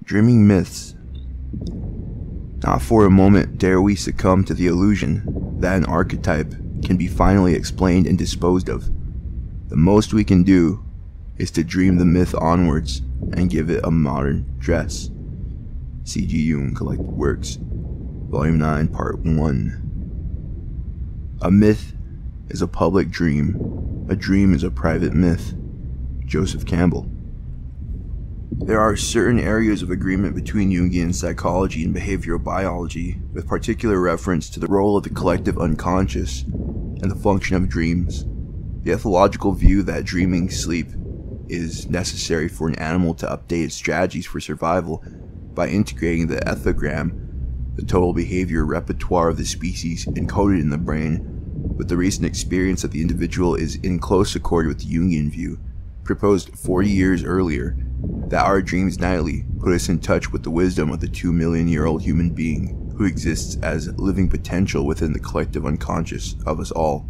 Dreaming myths. Not for a moment dare we succumb to the illusion that an archetype can be finally explained and disposed of. The most we can do is to dream the myth onwards and give it a modern dress. C.G. Jung Collected Works, Volume 9, Part 1. A myth is a public dream. A dream is a private myth. Joseph Campbell. There are certain areas of agreement between Jungian psychology and behavioral biology, with particular reference to the role of the collective unconscious and the function of dreams. The ethological view that dreaming sleep is necessary for an animal to update its strategies for survival by integrating the ethogram, the total behavior repertoire of the species encoded in the brain, with the recent experience of the individual is in close accord with the Jungian view, proposed 40 years earlier, that our dreams nightly put us in touch with the wisdom of the 2 million-year-old human being who exists as living potential within the collective unconscious of us all.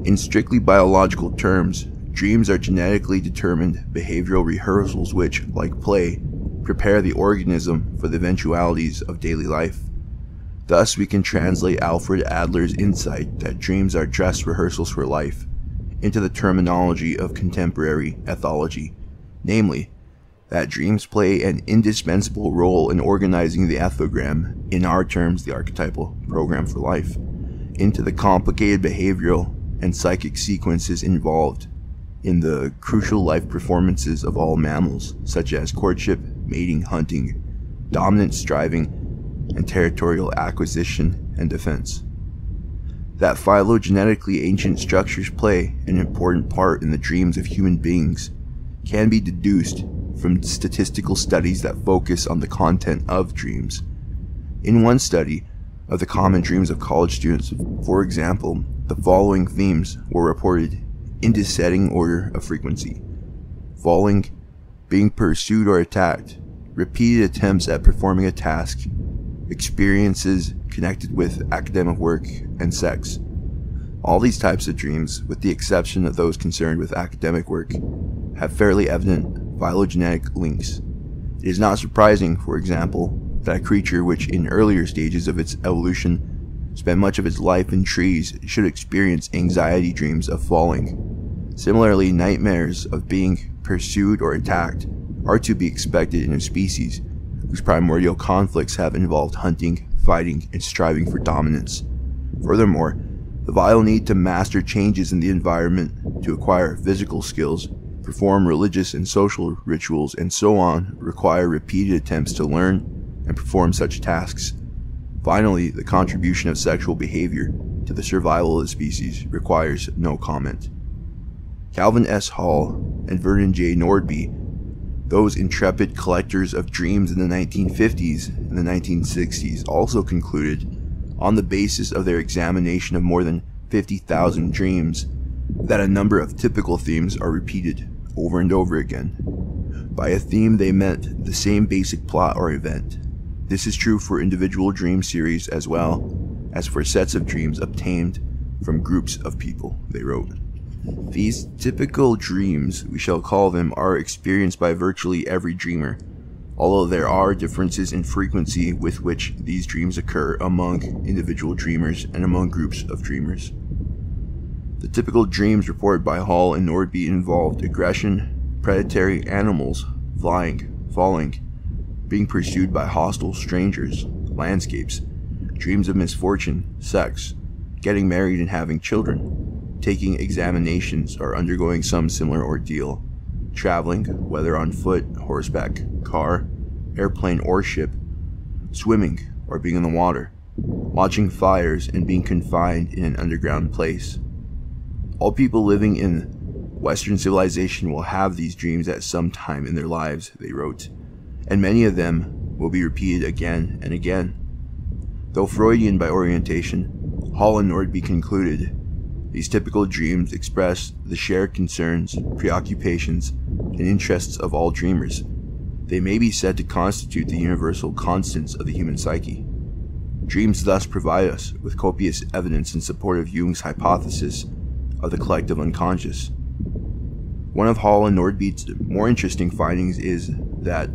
In strictly biological terms, dreams are genetically determined behavioral rehearsals which, like play, prepare the organism for the eventualities of daily life. Thus, we can translate Alfred Adler's insight that dreams are dress rehearsals for life into the terminology of contemporary ethology, namely, that dreams play an indispensable role in organizing the ethogram, in our terms the archetypal program for life, into the complicated behavioral and psychic sequences involved in the crucial life performances of all mammals, such as courtship, mating, hunting, dominance, striving, and territorial acquisition and defense. That phylogenetically ancient structures play an important part in the dreams of human beings can be deduced from statistical studies that focus on the content of dreams. In one study of the common dreams of college students, for example, the following themes were reported in descending order of frequency: falling, being pursued or attacked, repeated attempts at performing a task, experiences connected with academic work, and sex. All these types of dreams, with the exception of those concerned with academic work, have fairly evident phylogenetic links. It is not surprising, for example, that a creature which in earlier stages of its evolution spent much of its life in trees should experience anxiety dreams of falling. Similarly, nightmares of being pursued or attacked are to be expected in a species whose primordial conflicts have involved hunting, fighting, and striving for dominance. Furthermore, the vital need to master changes in the environment, to acquire physical skills, perform religious and social rituals, and so on, require repeated attempts to learn and perform such tasks. Finally, the contribution of sexual behavior to the survival of the species requires no comment. Calvin S. Hall and Vernon J. Nordby, those intrepid collectors of dreams in the 1950s and the 1960s, also concluded, on the basis of their examination of more than 50,000 dreams, that a number of typical themes are repeated over and over again. By a theme they meant the same basic plot or event. This is true for individual dream series as well as for sets of dreams obtained from groups of people, they wrote. These typical dreams, we shall call them, are experienced by virtually every dreamer, although there are differences in frequency with which these dreams occur among individual dreamers and among groups of dreamers. The typical dreams reported by Hall and Nordby involved aggression, predatory animals, flying, falling, being pursued by hostile strangers, landscapes, dreams of misfortune, sex, getting married and having children, taking examinations or undergoing some similar ordeal, traveling, whether on foot, horseback, car, airplane, or ship, swimming or being in the water, watching fires, and being confined in an underground place. All people living in Western civilization will have these dreams at some time in their lives, they wrote, and many of them will be repeated again and again. Though Freudian by orientation, Hall and Nordby concluded these typical dreams express the shared concerns, preoccupations, and interests of all dreamers. They may be said to constitute the universal constants of the human psyche. Dreams thus provide us with copious evidence in support of Jung's hypothesis of the collective unconscious. One of Hall and Nordby's more interesting findings is that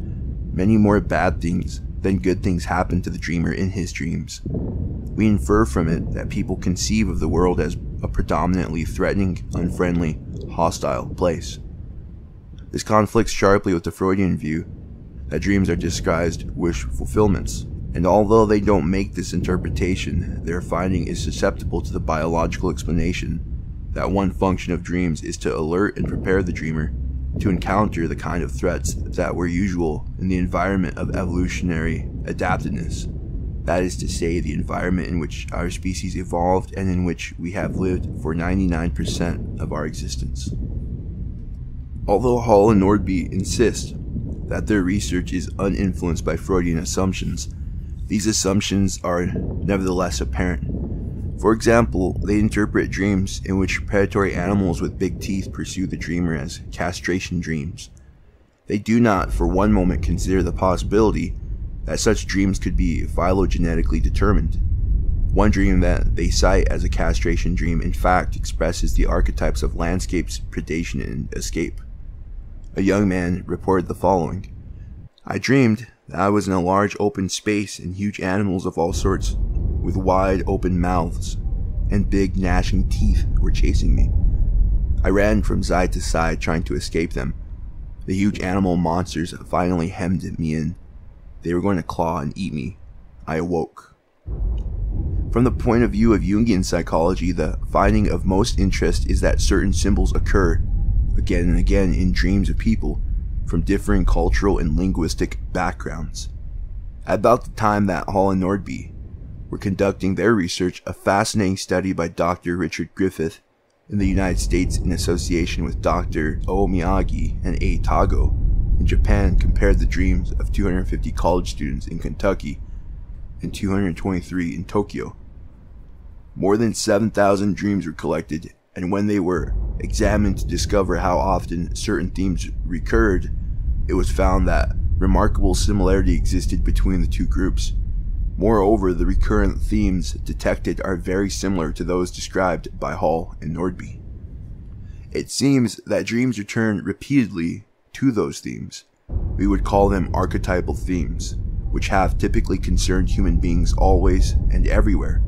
many more bad things than good things happen to the dreamer in his dreams. We infer from it that people conceive of the world as a predominantly threatening, unfriendly, hostile place. This conflicts sharply with the Freudian view that dreams are disguised wish fulfillments, and although they don't make this interpretation, their finding is susceptible to the biological explanation that one function of dreams is to alert and prepare the dreamer to encounter the kind of threats that were usual in the environment of evolutionary adaptedness. That is to say, the environment in which our species evolved and in which we have lived for 99% of our existence. Although Hall and Nordby insist that their research is uninfluenced by Freudian assumptions, these assumptions are nevertheless apparent. For example, they interpret dreams in which predatory animals with big teeth pursue the dreamer as castration dreams. They do not for one moment consider the possibility that such dreams could be phylogenetically determined. One dream that they cite as a castration dream in fact expresses the archetypes of landscapes, predation, and escape. A young man reported the following: "I dreamed that I was in a large open space and huge animals of all sorts, with wide open mouths and big gnashing teeth, were chasing me. I ran from side to side trying to escape them. The huge animal monsters finally hemmed me in. They were going to claw and eat me. I awoke." From the point of view of Jungian psychology, the finding of most interest is that certain symbols occur again and again in dreams of people from differing cultural and linguistic backgrounds. At about the time that Hall and Nordby were conducting their research, a fascinating study by Dr. Richard Griffith in the United States in association with Dr. O. Miyagi and A. Tago in Japan compared the dreams of 250 college students in Kentucky and 223 in Tokyo. More than 7,000 dreams were collected, and when they were examined to discover how often certain themes recurred, it was found that remarkable similarity existed between the two groups. Moreover, the recurrent themes detected are very similar to those described by Hall and Nordby. It seems that dreams return repeatedly to those themes. We would call them archetypal themes, which have typically concerned human beings always and everywhere.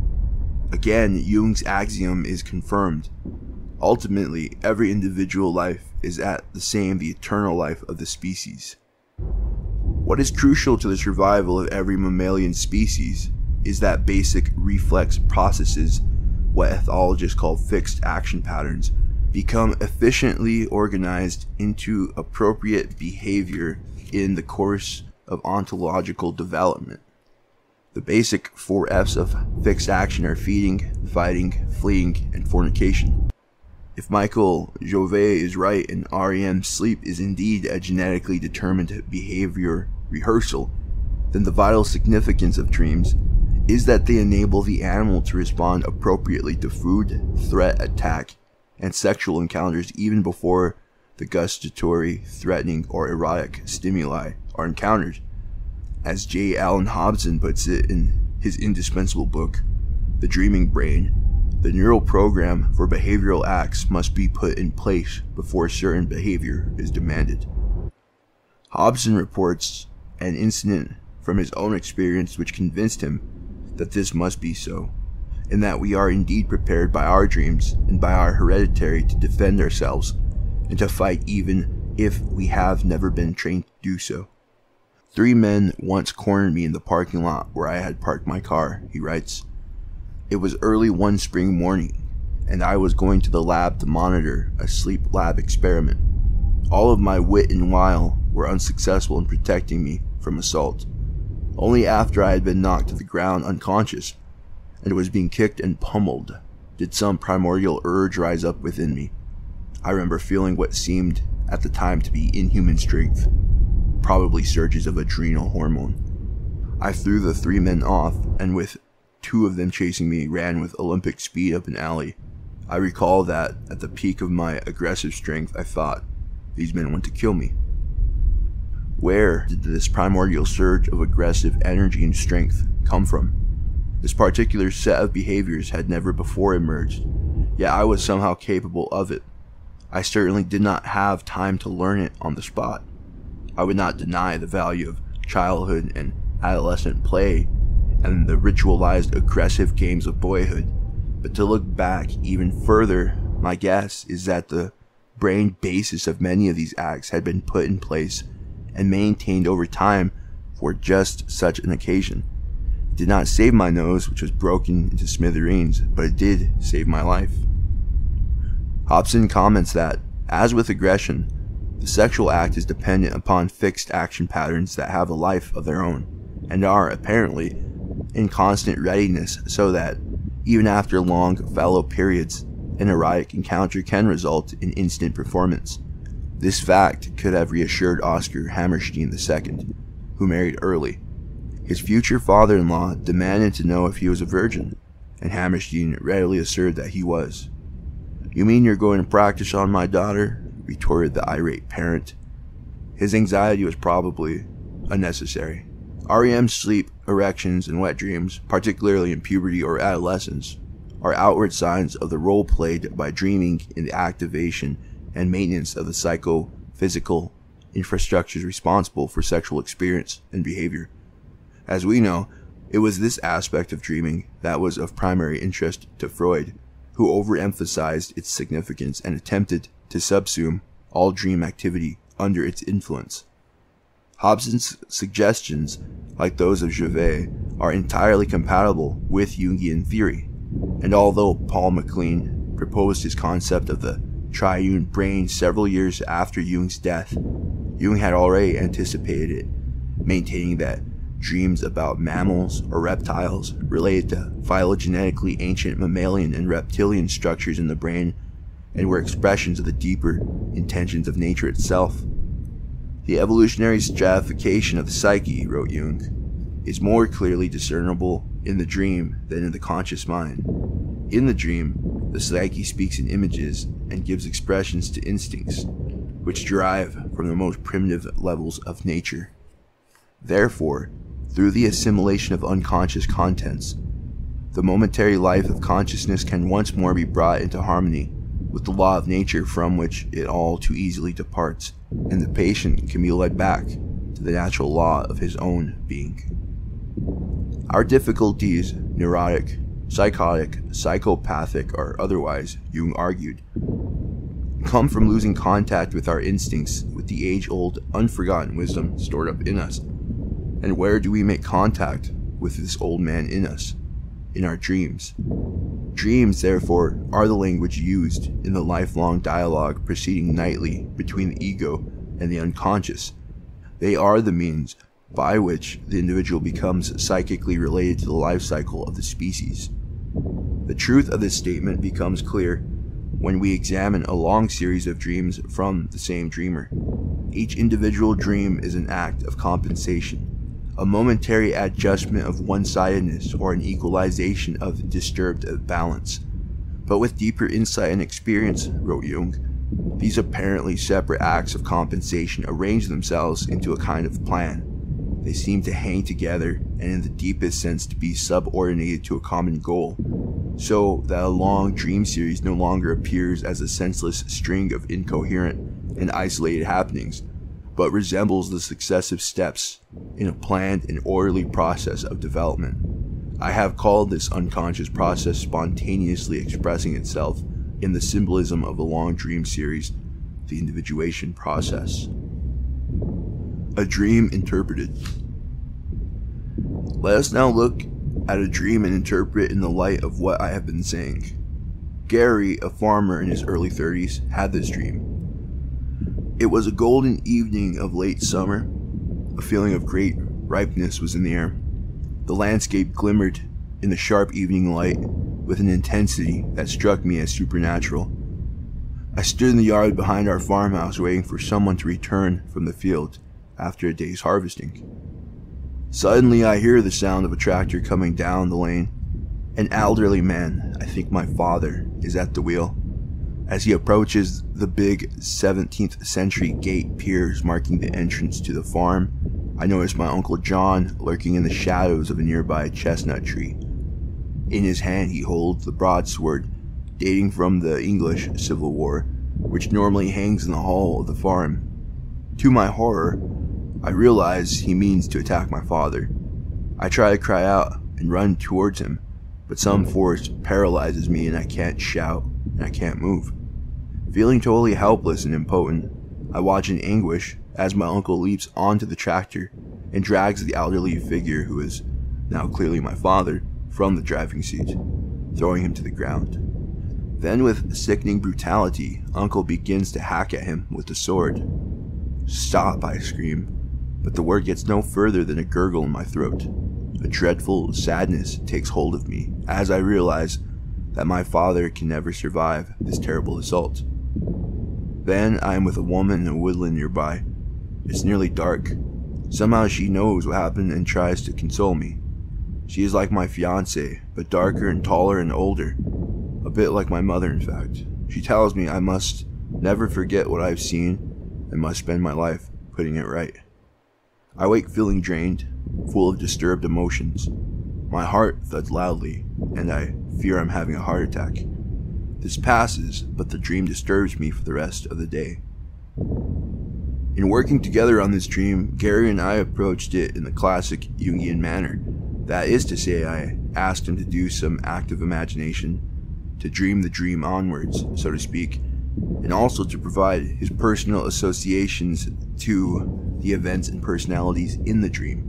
Again, Jung's axiom is confirmed. Ultimately, every individual life is at the same the eternal life of the species. What is crucial to the survival of every mammalian species is that basic reflex processes, what ethologists call fixed action patterns, become efficiently organized into appropriate behavior in the course of ontological development. The basic 4 F's of fixed action are feeding, fighting, fleeing, and fornication. If Michael Jouvet is right and REM sleep is indeed a genetically determined behavior rehearsal, then the vital significance of dreams is that they enable the animal to respond appropriately to food, threat, attack, and sexual encounters even before the gustatory, threatening, or erotic stimuli are encountered. As J. Allen Hobson puts it in his indispensable book, The Dreaming Brain, the neural program for behavioral acts must be put in place before certain behavior is demanded. Hobson reports an incident from his own experience which convinced him that this must be so, and that we are indeed prepared by our dreams and by our hereditary to defend ourselves and to fight even if we have never been trained to do so. 3 men once cornered me in the parking lot where I had parked my car, he writes. It was early one spring morning, and I was going to the lab to monitor a sleep lab experiment. All of my wit and wile were unsuccessful in protecting me from assault. Only after I had been knocked to the ground unconscious and was being kicked and pummeled did some primordial urge rise up within me. I remember feeling what seemed at the time to be inhuman strength, probably surges of adrenal hormone. I threw the 3 men off, and with 2 of them chasing me, ran with Olympic speed up an alley. I recall that at the peak of my aggressive strength, I thought, these men want to kill me. Where did this primordial surge of aggressive energy and strength come from? This particular set of behaviors had never before emerged, yet I was somehow capable of it. I certainly did not have time to learn it on the spot. I would not deny the value of childhood and adolescent play and the ritualized aggressive games of boyhood, but to look back even further, my guess is that the brain basis of many of these acts had been put in place and maintained over time for just such an occasion. It did not save my nose, which was broken into smithereens, but it did save my life. Hobson comments that, as with aggression, the sexual act is dependent upon fixed action patterns that have a life of their own, and are, apparently, in constant readiness so that, even after long fallow periods, an erotic encounter can result in instant performance. This fact could have reassured Oscar Hammerstein II, who married early. His future father-in-law demanded to know if he was a virgin, and Hammerstein readily asserted that he was. "You mean you're going to practice on my daughter?" retorted the irate parent. His anxiety was probably unnecessary. REM's sleep, erections, and wet dreams, particularly in puberty or adolescence, are outward signs of the role played by dreaming in the activation and maintenance of the psychophysical infrastructures responsible for sexual experience and behavior. As we know, it was this aspect of dreaming that was of primary interest to Freud, who overemphasized its significance and attempted to subsume all dream activity under its influence. Hobson's suggestions, like those of Gervais, are entirely compatible with Jungian theory, and although Paul MacLean proposed his concept of the triune brain several years after Jung's death, Jung had already anticipated it, maintaining that dreams about mammals or reptiles related to phylogenetically ancient mammalian and reptilian structures in the brain and were expressions of the deeper intentions of nature itself. "The evolutionary stratification of the psyche," wrote Jung, "is more clearly discernible in the dream than in the conscious mind. In the dream, the psyche speaks in images and gives expressions to instincts, which derive from the most primitive levels of nature. Therefore, through the assimilation of unconscious contents, the momentary life of consciousness can once more be brought into harmony with the law of nature from which it all too easily departs, and the patient can be led back to the natural law of his own being. Our difficulties, neurotic, psychotic, psychopathic, or otherwise," Jung argued, "come from losing contact with our instincts, with the age-old, unforgotten wisdom stored up in us. And where do we make contact with this old man in us? In our dreams. Dreams, therefore, are the language used in the lifelong dialogue proceeding nightly between the ego and the unconscious. They are the means by which the individual becomes psychically related to the life cycle of the species. The truth of this statement becomes clear when we examine a long series of dreams from the same dreamer. Each individual dream is an act of compensation, a momentary adjustment of one-sidedness or an equalization of disturbed balance. But with deeper insight and experience," wrote Jung, "these apparently separate acts of compensation arrange themselves into a kind of plan. They seem to hang together and in the deepest sense to be subordinated to a common goal, so that a long dream series no longer appears as a senseless string of incoherent and isolated happenings, but resembles the successive steps in a planned and orderly process of development. I have called this unconscious process spontaneously expressing itself in the symbolism of a long dream series, the individuation process." A dream interpreted. Let us now look at a dream and interpret it in the light of what I have been saying. Gary, a farmer in his early 30s, had this dream. It was a golden evening of late summer. A feeling of great ripeness was in the air. The landscape glimmered in the sharp evening light with an intensity that struck me as supernatural. I stood in the yard behind our farmhouse waiting for someone to return from the field after a day's harvesting. Suddenly I hear the sound of a tractor coming down the lane. An elderly man, I think my father, is at the wheel. As he approaches the big 17th century gate piers marking the entrance to the farm, I notice my Uncle John lurking in the shadows of a nearby chestnut tree. In his hand he holds the broadsword dating from the English Civil War, which normally hangs in the hall of the farm. To my horror, I realize he means to attack my father. I try to cry out and run towards him, but some force paralyzes me and I can't shout and I can't move. Feeling totally helpless and impotent, I watch in anguish as my uncle leaps onto the tractor and drags the elderly figure who is now clearly my father from the driving seat, throwing him to the ground. Then with sickening brutality, Uncle begins to hack at him with the sword. "Stop," I scream, but the word gets no further than a gurgle in my throat. A dreadful sadness takes hold of me as I realize that my father can never survive this terrible assault. Then I am with a woman in a woodland nearby. It's nearly dark. Somehow she knows what happened and tries to console me. She is like my fiancé, but darker and taller and older. A bit like my mother, in fact. She tells me I must never forget what I've seen and must spend my life putting it right. I wake feeling drained, full of disturbed emotions. My heart thuds loudly, and I fear I'm having a heart attack. This passes, but the dream disturbs me for the rest of the day. In working together on this dream, Gary and I approached it in the classic Jungian manner. That is to say, I asked him to do some active imagination, to dream the dream onwards, so to speak, and also to provide his personal associations to the events and personalities in the dream.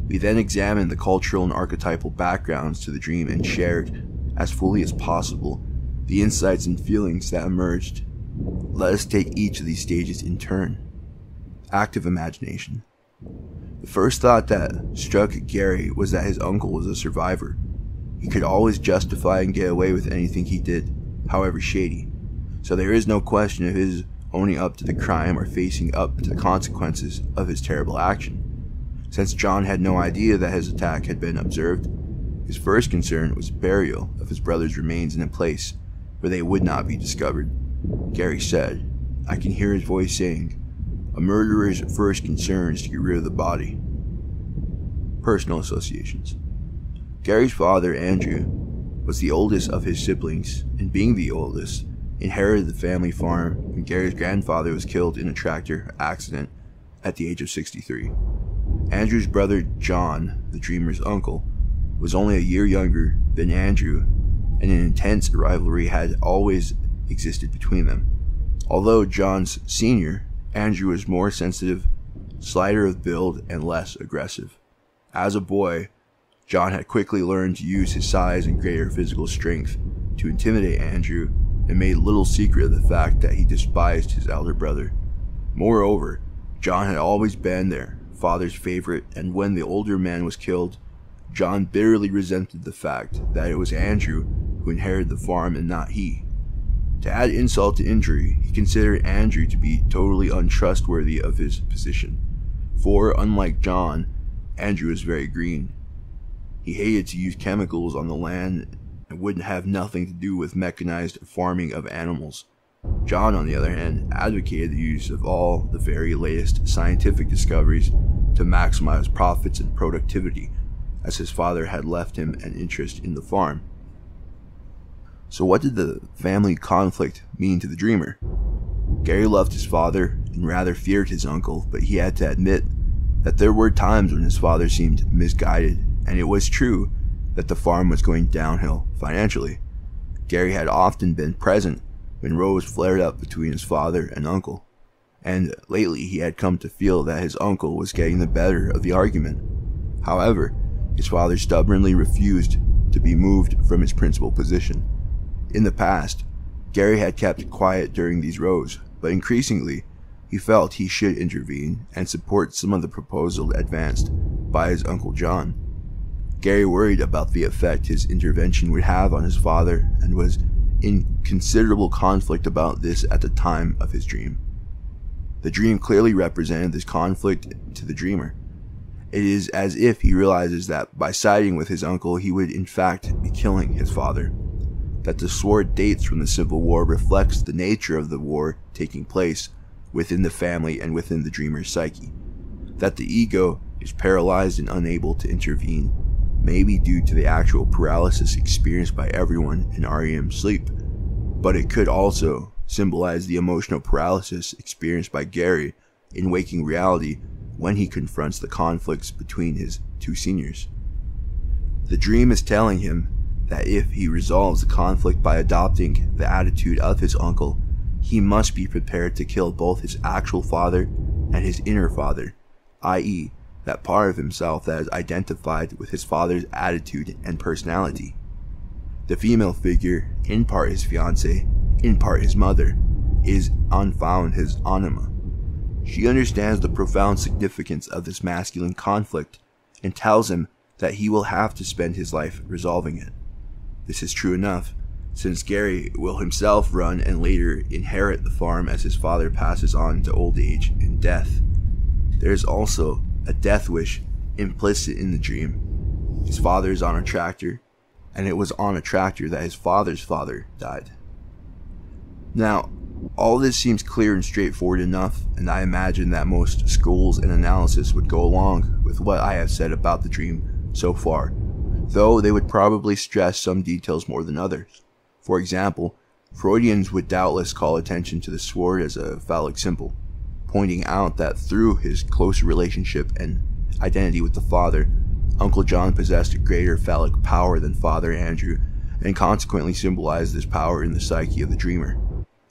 We then examined the cultural and archetypal backgrounds to the dream and shared, as fully as possible, the insights and feelings that emerged. Let us take each of these stages in turn. Active imagination. The first thought that struck Gary was that his uncle was a survivor. He could always justify and get away with anything he did, however shady. So there is no question of his owning up to the crime or facing up to the consequences of his terrible action. Since John had no idea that his attack had been observed, his first concern was burial of his brother's remains in a place where they would not be discovered. Gary said, I can hear his voice saying, "A murderer's first concern is to get rid of the body." Personal associations. Gary's father, Andrew, was the oldest of his siblings, and being the oldest, inherited the family farm when Gary's grandfather was killed in a tractor accident at the age of 63. Andrew's brother, John, the dreamer's uncle, was only a year younger than Andrew, and an intense rivalry had always existed between them. Although John's senior, Andrew was more sensitive, slighter of build, and less aggressive. As a boy, John had quickly learned to use his size and greater physical strength to intimidate Andrew, and made little secret of the fact that he despised his elder brother. Moreover, John had always been their father's favorite, and when the older man was killed, John bitterly resented the fact that it was Andrew who inherited the farm and not he. To add insult to injury, he considered Andrew to be totally untrustworthy of his position, for unlike John, Andrew was very green. He hated to use chemicals on the land and wouldn't have nothing to do with mechanized farming of animals. John, on the other hand, advocated the use of all the very latest scientific discoveries to maximize profits and productivity, as his father had left him an interest in the farm. So what did the family conflict mean to the dreamer? Gary loved his father and rather feared his uncle, but he had to admit that there were times when his father seemed misguided, and it was true that the farm was going downhill financially. Gary had often been present when rows flared up between his father and uncle, and lately he had come to feel that his uncle was getting the better of the argument. However, his father stubbornly refused to be moved from his principal position. In the past, Gary had kept quiet during these rows, but increasingly, he felt he should intervene and support some of the proposals advanced by his Uncle John. Gary worried about the effect his intervention would have on his father and was in considerable conflict about this at the time of his dream. The dream clearly represented this conflict to the dreamer. It is as if he realizes that by siding with his uncle he would in fact be killing his father. That the sword dates from the Civil War reflects the nature of the war taking place within the family and within the dreamer's psyche. That the ego is paralyzed and unable to intervene may be due to the actual paralysis experienced by everyone in REM sleep, but it could also symbolize the emotional paralysis experienced by Gary in waking reality when he confronts the conflicts between his two seniors. The dream is telling him that if he resolves the conflict by adopting the attitude of his uncle, he must be prepared to kill both his actual father and his inner father, i.e., that part of himself that is identified with his father's attitude and personality. The female figure, in part his fiancée, in part his mother, is unfound his anima. She understands the profound significance of this masculine conflict and tells him that he will have to spend his life resolving it. This is true enough, since Gary will himself run and later inherit the farm as his father passes on to old age and death. There is also a death wish implicit in the dream. His father is on a tractor, and it was on a tractor that his father's father died. Now, all this seems clear and straightforward enough, and I imagine that most schools and analysis would go along with what I have said about the dream so far, though they would probably stress some details more than others. For example, Freudians would doubtless call attention to the sword as a phallic symbol, pointing out that through his close relationship and identity with the father, Uncle John possessed a greater phallic power than Father Andrew, and consequently symbolized this power in the psyche of the dreamer.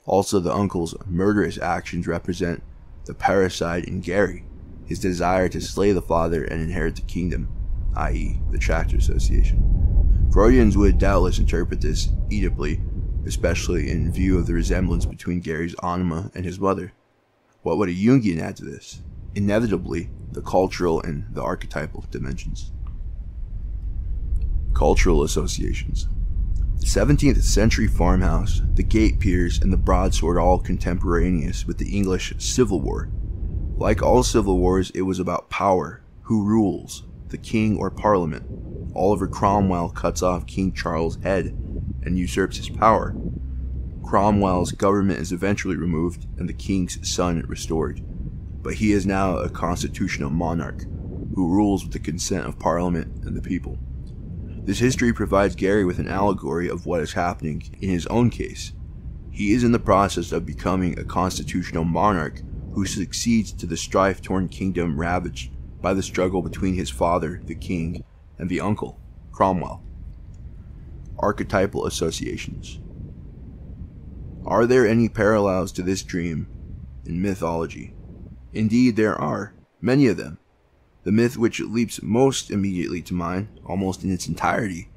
Also, the uncle's murderous actions represent the parasite in Gary, his desire to slay the father and inherit the kingdom, i.e. the Tractor Association. Freudians would doubtless interpret this Oedipally, especially in view of the resemblance between Gary's anima and his mother. What would a Jungian add to this? Inevitably, the cultural and the archetypal dimensions. Cultural associations. The 17th century farmhouse, the gate piers, and the broadsword all contemporaneous with the English Civil War. Like all civil wars, it was about power, who rules, the king or parliament. Oliver Cromwell cuts off King Charles' head and usurps his power. Cromwell's government is eventually removed and the king's son restored, but he is now a constitutional monarch who rules with the consent of parliament and the people. This history provides Gary with an allegory of what is happening in his own case. He is in the process of becoming a constitutional monarch who succeeds to the strife-torn kingdom ravaged by the struggle between his father, the king, and the uncle, Cromwell. Archetypal associations. Are there any parallels to this dream in mythology? Indeed, there are, many of them. The myth which leaps most immediately to mind, almost in its entirety,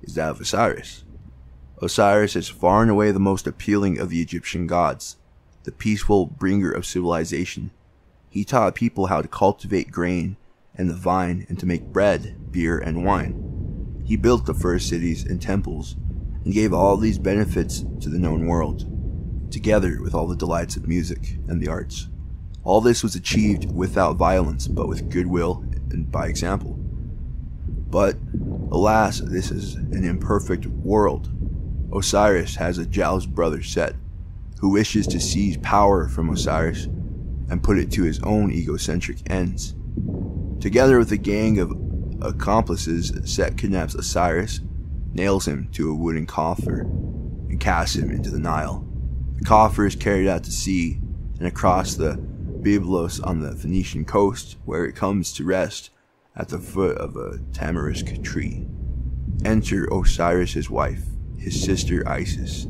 is that of Osiris. Osiris is far and away the most appealing of the Egyptian gods, the peaceful bringer of civilization. He taught people how to cultivate grain and the vine and to make bread, beer, and wine. He built the first cities and temples, and gave all these benefits to the known world, together with all the delights of music and the arts. All this was achieved without violence, but with goodwill and by example. But, alas, this is an imperfect world. Osiris has a jealous brother, Set, who wishes to seize power from Osiris and put it to his own egocentric ends. Together with a gang of accomplices, Set kidnaps Osiris, nails him to a wooden coffer, and casts him into the Nile. The coffer is carried out to sea and across the Byblos on the Phoenician coast, where it comes to rest at the foot of a tamarisk tree. Enter Osiris' wife, his sister Isis.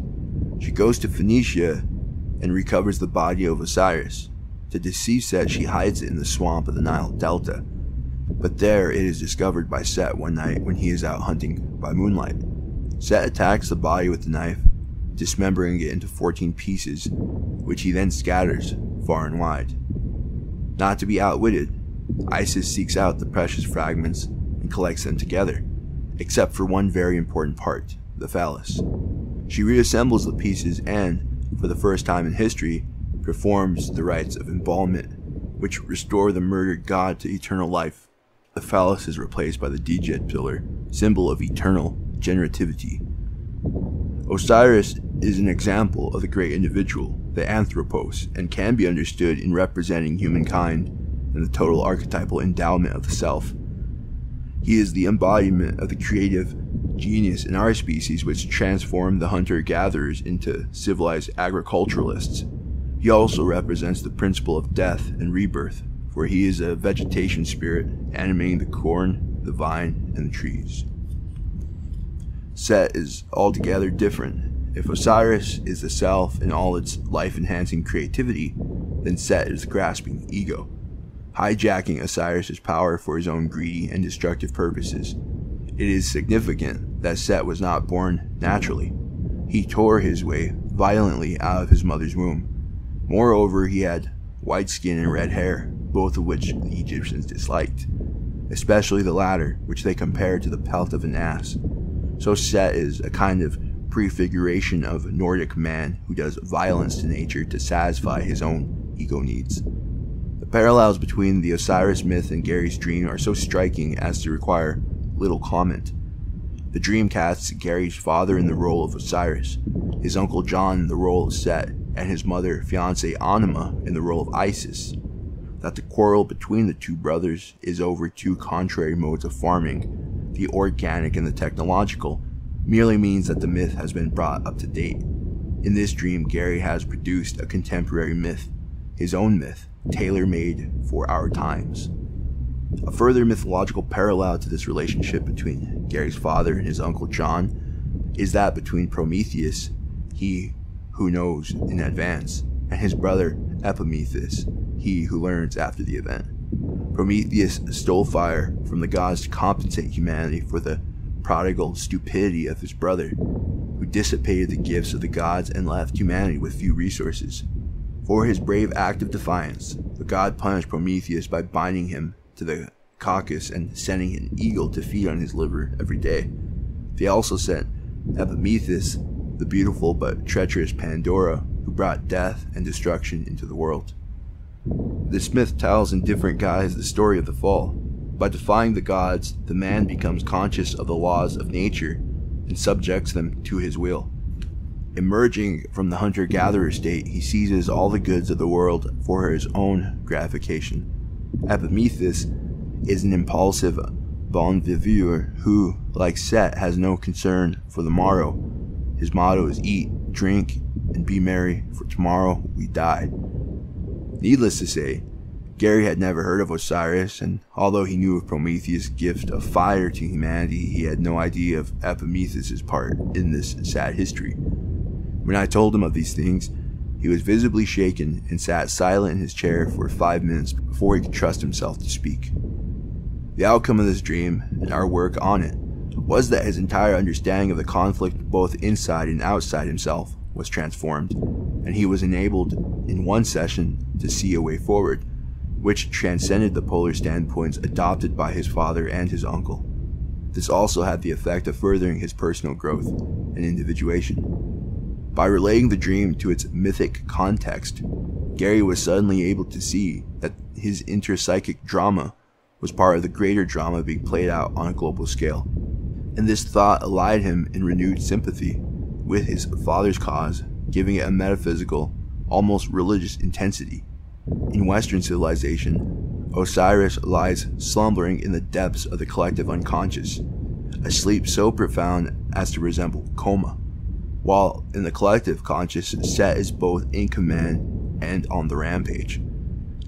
She goes to Phoenicia and recovers the body of Osiris. To deceive Set, she hides it in the swamp of the Nile Delta, but there it is discovered by Set one night when he is out hunting by moonlight. Set attacks the body with the knife, dismembering it into 14 pieces, which he then scatters far and wide. Not to be outwitted, Isis seeks out the precious fragments and collects them together, except for one very important part, the phallus. She reassembles the pieces and, for the first time in history, performs the rites of embalmment, which restore the murdered god to eternal life. The phallus is replaced by the Djed pillar, symbol of eternal generativity. Osiris is an example of the great individual, the anthropos, and can be understood in representing humankind and the total archetypal endowment of the self. He is the embodiment of the creative genius in our species which transformed the hunter-gatherers into civilized agriculturalists. He also represents the principle of death and rebirth, for he is a vegetation spirit animating the corn, the vine, and the trees. Set is altogether different. If Osiris is the self in all its life-enhancing creativity, then Set is the grasping ego, hijacking Osiris's power for his own greedy and destructive purposes. It is significant that Set was not born naturally. He tore his way violently out of his mother's womb. Moreover, he had white skin and red hair, both of which the Egyptians disliked, especially the latter, which they compared to the pelt of an ass. So Set is a kind of prefiguration of a Nordic man who does violence to nature to satisfy his own ego needs. The parallels between the Osiris myth and Gary's dream are so striking as to require little comment. The dream casts Gary's father in the role of Osiris, his uncle John in the role of Set, and his mother, fiancée Anima, in the role of Isis. That the quarrel between the two brothers is over two contrary modes of farming, the organic and the technological, merely means that the myth has been brought up to date. In this dream, Gary has produced a contemporary myth, his own myth, tailor-made for our times. A further mythological parallel to this relationship between Gary's father and his uncle John is that between Prometheus, he who knows in advance, and his brother Epimetheus, he who learns after the event. Prometheus stole fire from the gods to compensate humanity for the prodigal stupidity of his brother, who dissipated the gifts of the gods and left humanity with few resources. For his brave act of defiance, the god punished Prometheus by binding him to the Caucasus and sending an eagle to feed on his liver every day. They also sent Epimetheus, the beautiful but treacherous Pandora, who brought death and destruction into the world. This myth tells in different guises the story of the fall. By defying the gods, the man becomes conscious of the laws of nature and subjects them to his will. Emerging from the hunter-gatherer state, he seizes all the goods of the world for his own gratification. Epimetheus is an impulsive bon vivant who, like Set, has no concern for the morrow. His motto is eat, drink, and be merry, for tomorrow we die. Needless to say, Gary had never heard of Osiris, and although he knew of Prometheus' gift of fire to humanity, he had no idea of Epimetheus' part in this sad history. When I told him of these things, he was visibly shaken and sat silent in his chair for 5 minutes before he could trust himself to speak. The outcome of this dream, and our work on it, was that his entire understanding of the conflict both inside and outside himself was transformed, and he was enabled in one session to see a way forward, which transcended the polar standpoints adopted by his father and his uncle. This also had the effect of furthering his personal growth and individuation. By relating the dream to its mythic context, Gary was suddenly able to see that his interpsychic drama was part of the greater drama being played out on a global scale, and this thought allied him in renewed sympathy with his father's cause, giving it a metaphysical, almost religious intensity. In Western civilization, Osiris lies slumbering in the depths of the collective unconscious, a sleep so profound as to resemble coma, while in the collective conscious, Set is both in command and on the rampage.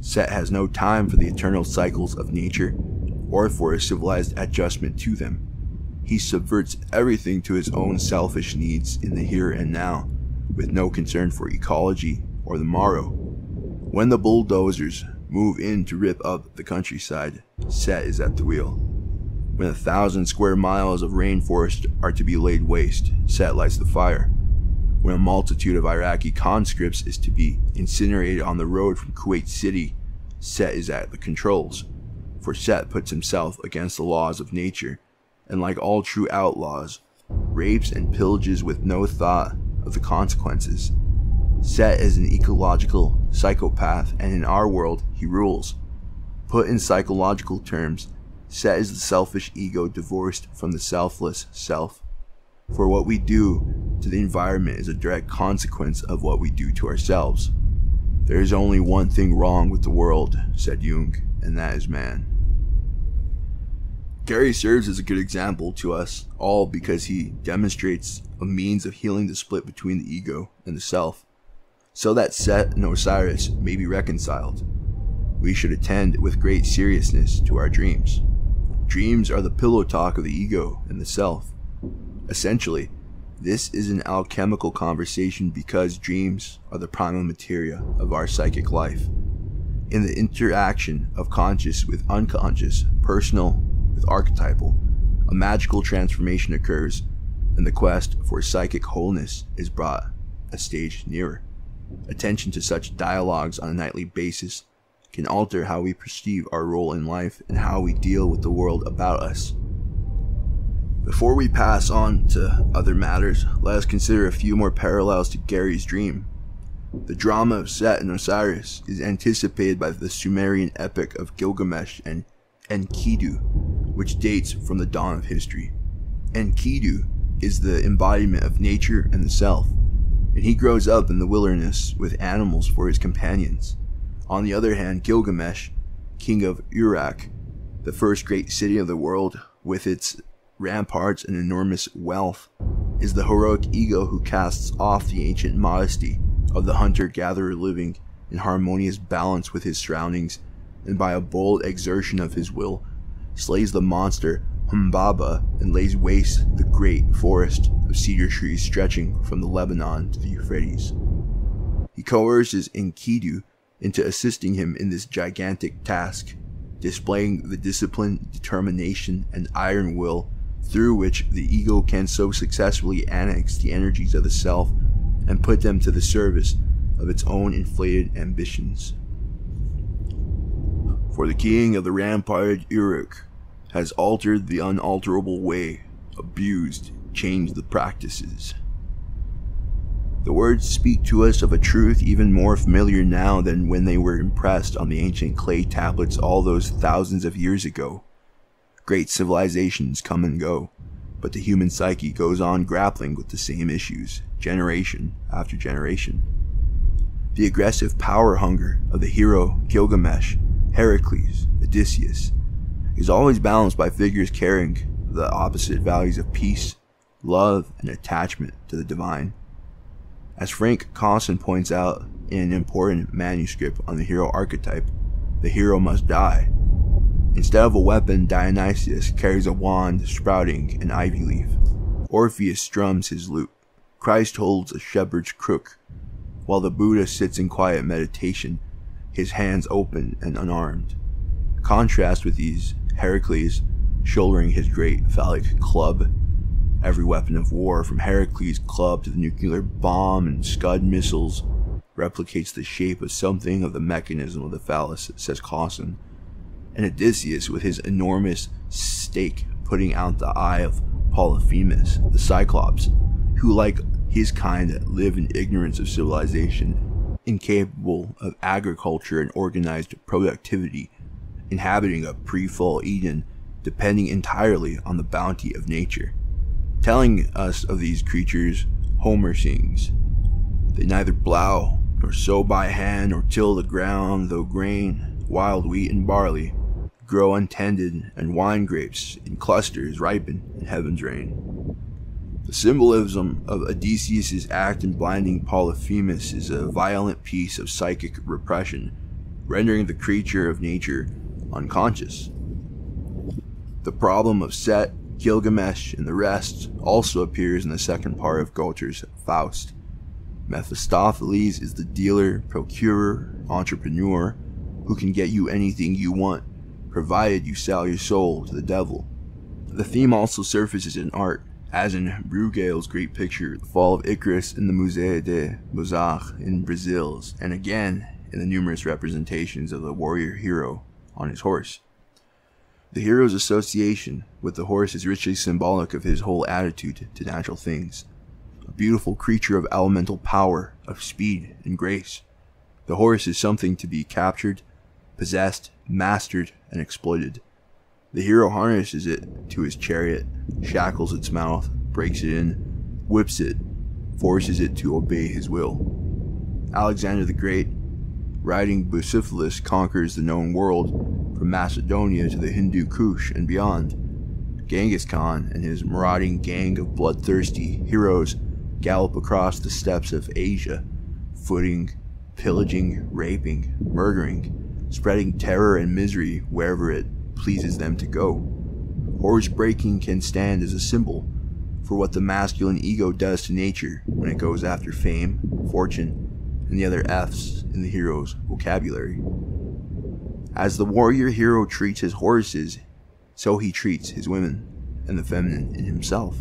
Set has no time for the eternal cycles of nature, or for a civilized adjustment to them. He subverts everything to his own selfish needs in the here and now, with no concern for ecology or the morrow. When the bulldozers move in to rip up the countryside, Set is at the wheel. When 1,000 square miles of rainforest are to be laid waste, Set lights the fire. When a multitude of Iraqi conscripts is to be incinerated on the road from Kuwait City, Set is at the controls. For Set puts himself against the laws of nature, and like all true outlaws, rapes and pillages with no thought of the consequences. Set is an ecological psychopath, and in our world, he rules. Put in psychological terms, Set is the selfish ego divorced from the selfless self. For what we do to the environment is a direct consequence of what we do to ourselves. There is only one thing wrong with the world, said Jung, and that is man. Gary serves as a good example to us all because he demonstrates a means of healing the split between the ego and the self, so that Set and Osiris may be reconciled. we should attend with great seriousness to our dreams. Dreams are the pillow talk of the ego and the self. Essentially, this is an alchemical conversation because dreams are the primal materia of our psychic life. In the interaction of conscious with unconscious, personal with archetypal, a magical transformation occurs, and the quest for psychic wholeness is brought a stage nearer. Attention to such dialogues on a nightly basis can alter how we perceive our role in life and how we deal with the world about us. Before we pass on to other matters, let us consider a few more parallels to Gary's dream. The drama of Set and Osiris is anticipated by the Sumerian epic of Gilgamesh and Enkidu, which dates from the dawn of history. Enkidu is the embodiment of nature and the self, and he grows up in the wilderness with animals for his companions. On the other hand, Gilgamesh, king of Uruk, the first great city of the world, with its ramparts and enormous wealth, is the heroic ego who casts off the ancient modesty of the hunter-gatherer living in harmonious balance with his surroundings, and by a bold exertion of his will, slays the monster Humbaba and lays waste the great forest of cedar trees stretching from the Lebanon to the Euphrates. He coerces Enkidu into assisting him in this gigantic task, displaying the discipline, determination, and iron will through which the ego can so successfully annex the energies of the self and put them to the service of its own inflated ambitions. For the king of the ramparted Uruk has altered the unalterable way, abused, changed the practices. The words speak to us of a truth even more familiar now than when they were impressed on the ancient clay tablets all those thousands of years ago. Great civilizations come and go, but the human psyche goes on grappling with the same issues, generation after generation. The aggressive power hunger of the hero Gilgamesh, Heracles, Odysseus, is always balanced by figures carrying the opposite values of peace, love, and attachment to the divine. As Frank Cawson points out in an important manuscript on the hero archetype, the hero must die. Instead of a weapon, Dionysius carries a wand sprouting an ivy leaf. Orpheus strums his lute. Christ holds a shepherd's crook, while the Buddha sits in quiet meditation, his hands open and unarmed. Contrast with these, Heracles, shouldering his great phallic club. Every weapon of war, from Heracles' club to the nuclear bomb and Scud missiles, replicates the shape of something of the mechanism of the phallus, says Cawson. And Odysseus, with his enormous stake, putting out the eye of Polyphemus, the Cyclops, who, like his kind, live in ignorance of civilization, incapable of agriculture and organized productivity, inhabiting a pre-fall Eden, depending entirely on the bounty of nature. Telling us of these creatures, Homer sings, "They neither plow, nor sow by hand, nor till the ground, though grain, wild wheat and barley, grow untended, and wine grapes in clusters ripen in heaven's rain." The symbolism of Odysseus' act in blinding Polyphemus is a violent piece of psychic repression, rendering the creature of nature unconscious. The problem of Set, Gilgamesh, and the rest also appears in the second part of Goethe's Faust. Mephistopheles is the dealer, procurer, entrepreneur who can get you anything you want, provided you sell your soul to the devil. The theme also surfaces in art, as in Bruegel's great picture, The Fall of Icarus in the Musée des Beaux-Arts in Brazil, and again in the numerous representations of the warrior hero on his horse. The hero's association with the horse is richly symbolic of his whole attitude to natural things. A beautiful creature of elemental power, of speed and grace. The horse is something to be captured, possessed, mastered, and exploited. The hero harnesses it to his chariot, shackles its mouth, breaks it in, whips it, forces it to obey his will. Alexander the Great, riding Bucephalus, conquers the known world, from Macedonia to the Hindu Kush and beyond. Genghis Khan and his marauding gang of bloodthirsty heroes gallop across the steppes of Asia, footing, pillaging, raping, murdering, spreading terror and misery wherever it pleases them to go. Horse breaking can stand as a symbol for what the masculine ego does to nature when it goes after fame, fortune, and the other F's in the hero's vocabulary. As the warrior hero treats his horses, so he treats his women and the feminine in himself.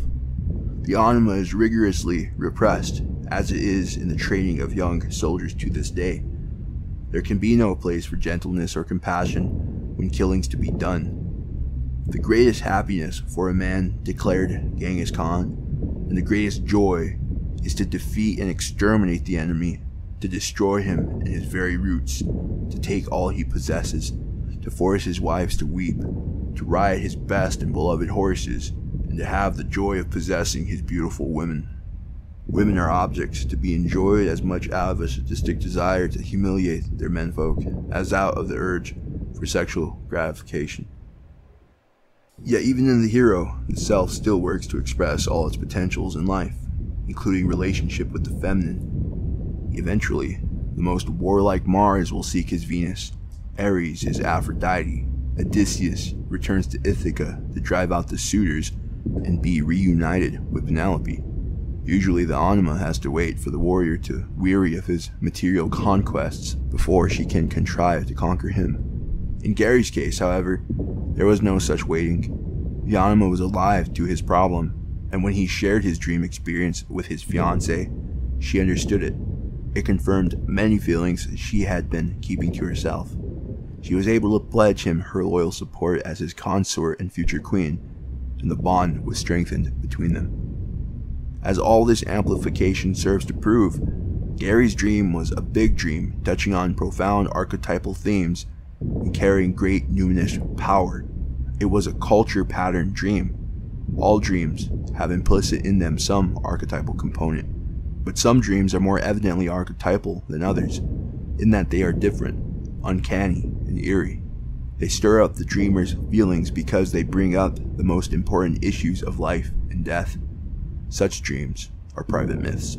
The anima is rigorously repressed, as it is in the training of young soldiers to this day. There can be no place for gentleness or compassion when killing's to be done. The greatest happiness for a man, declared Genghis Khan, and the greatest joy is to defeat and exterminate the enemy, to destroy him in his very roots, to take all he possesses, to force his wives to weep, to ride his best and beloved horses, and to have the joy of possessing his beautiful women. Women are objects to be enjoyed as much out of a sadistic desire to humiliate their menfolk as out of the urge for sexual gratification. Yet even in the hero, the self still works to express all its potentials in life, including relationship with the feminine. Eventually, the most warlike Mars will seek his Venus, Ares his Aphrodite, Odysseus returns to Ithaca to drive out the suitors and be reunited with Penelope. Usually the anima has to wait for the warrior to weary of his material conquests before she can contrive to conquer him. In Gary's case, however, there was no such waiting. The anima was alive to his problem, and when he shared his dream experience with his fiancée, she understood it. It confirmed many feelings she had been keeping to herself. She was able to pledge him her loyal support as his consort and future queen, and the bond was strengthened between them. As all this amplification serves to prove, Gary's dream was a big dream touching on profound archetypal themes and carrying great numinous power. It was a culture pattern dream. All dreams have implicit in them some archetypal component, but some dreams are more evidently archetypal than others, in that they are different, uncanny, and eerie. They stir up the dreamer's feelings because they bring up the most important issues of life and death. Such dreams are private myths.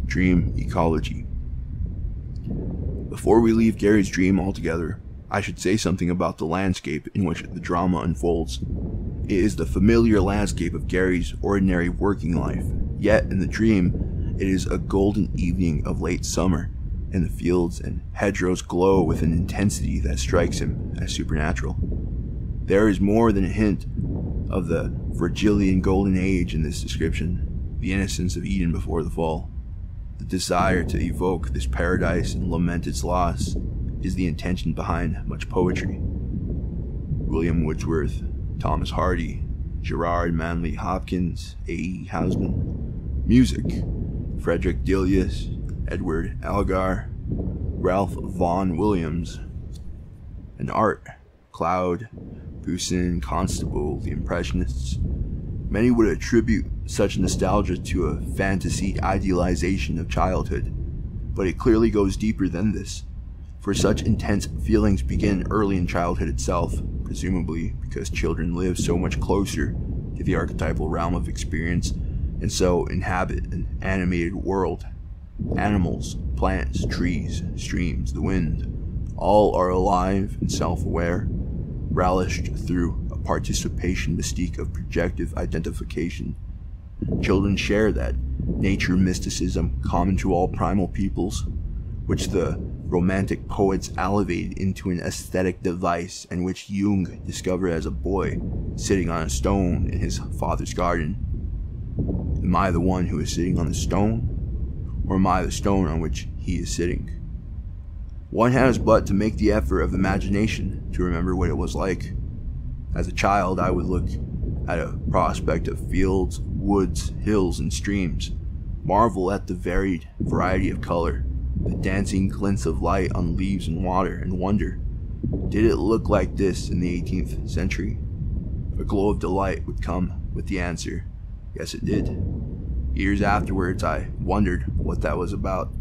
Dream ecology. Before we leave Gary's dream altogether, I should say something about the landscape in which the drama unfolds. It is the familiar landscape of Gary's ordinary working life, yet in the dream, it is a golden evening of late summer, and the fields and hedgerows glow with an intensity that strikes him as supernatural. There is more than a hint of the Virgilian golden age in this description, the innocence of Eden before the fall. The desire to evoke this paradise and lament its loss is the intention behind much poetry. William Wordsworth, Thomas Hardy, Gerard Manley Hopkins, A.E. Housman. Music, Frederick Delius, Edward Elgar, Ralph Vaughan Williams. And art, Cloud, Poussin, Constable, the Impressionists. Many would attribute such nostalgia to a fantasy idealization of childhood, but it clearly goes deeper than this, for such intense feelings begin early in childhood itself, presumably because children live so much closer to the archetypal realm of experience and so inhabit an animated world. Animals, plants, trees, streams, the wind, all are alive and self-aware, relished through a participation mystique of projective identification. Children share that nature mysticism common to all primal peoples, which the romantic poets elevated into an aesthetic device, and which Jung discovered as a boy sitting on a stone in his father's garden. Am I the one who is sitting on the stone, or am I the stone on which he is sitting? One has but to make the effort of imagination to remember what it was like. As a child, I would look at a prospect of fields, woods, hills, and streams, marvel at the varied variety of color, the dancing glints of light on leaves and water, and wonder, did it look like this in the 18th century? A glow of delight would come with the answer, yes it did. Years afterwards, I wondered what that was about.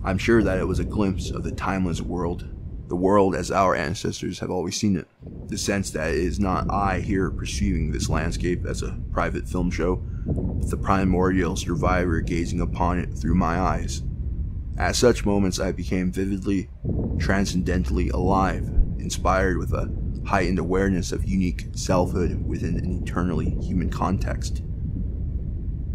I'm sure that it was a glimpse of the timeless world, the world as our ancestors have always seen it, the sense that it is not I here perceiving this landscape as a private film show, but the primordial survivor gazing upon it through my eyes. At such moments I became vividly, transcendently alive, inspired with a heightened awareness of unique selfhood within an eternally human context.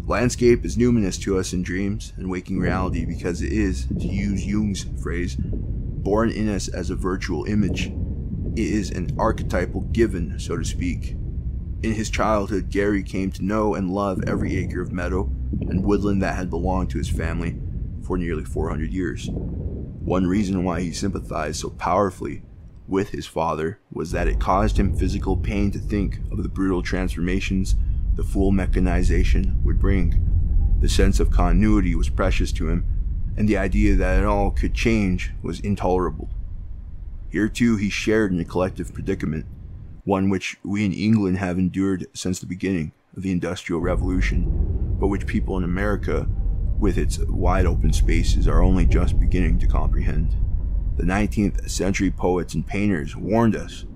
Landscape is numinous to us in dreams and waking reality because it is, to use Jung's phrase, born in us as a virtual image. It is an archetypal given, so to speak. In his childhood, Gary came to know and love every acre of meadow and woodland that had belonged to his family for nearly 400 years. One reason why he sympathized so powerfully with his father was that it caused him physical pain to think of the brutal transformations the full mechanization would bring. The sense of continuity was precious to him, and the idea that it all could change was intolerable. Here too he shared in a collective predicament, one which we in England have endured since the beginning of the Industrial Revolution, but which people in America, with its wide open spaces, are only just beginning to comprehend. The 19th century poets and painters warned us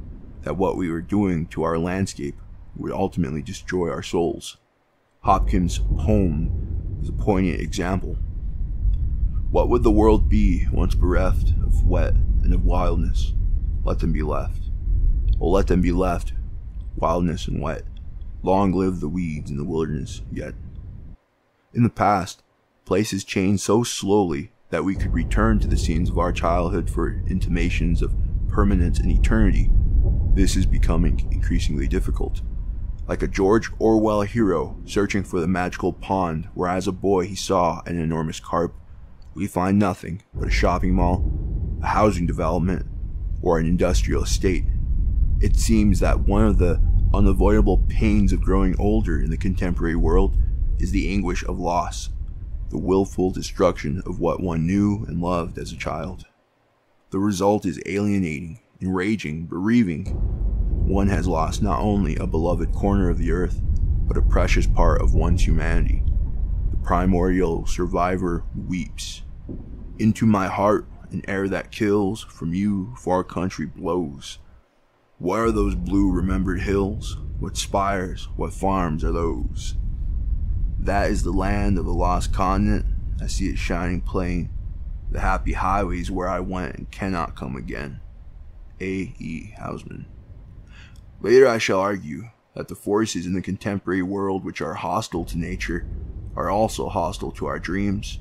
that what we were doing to our landscape would ultimately destroy our souls. Hopkins' poem is a poignant example. What would the world be once bereft of wet and of wildness? Let them be left. Oh, let them be left, wildness and wet. Long live the weeds in the wilderness yet. In the past, places changed so slowly that we could return to the scenes of our childhood for intimations of permanence and eternity. This is becoming increasingly difficult. Like a George Orwell hero searching for the magical pond where as a boy he saw an enormous carp, we find nothing but a shopping mall, a housing development, or an industrial estate. It seems that one of the unavoidable pains of growing older in the contemporary world is the anguish of loss, the willful destruction of what one knew and loved as a child. The result is alienating, enraging, bereaving. One has lost not only a beloved corner of the earth, but a precious part of one's humanity. The primordial survivor weeps. Into my heart an air that kills, from you far country blows. What are those blue remembered hills? What spires, what farms are those? That is the land of the lost continent. I see it shining plain. The happy highways where I went and cannot come again. A. E. Hausman. Later I shall argue that the forces in the contemporary world which are hostile to nature are also hostile to our dreams,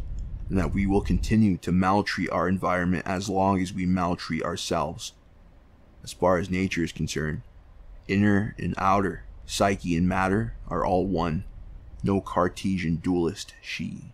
and that we will continue to maltreat our environment as long as we maltreat ourselves. As far as nature is concerned, inner and outer, psyche and matter are all one. No Cartesian dualist she.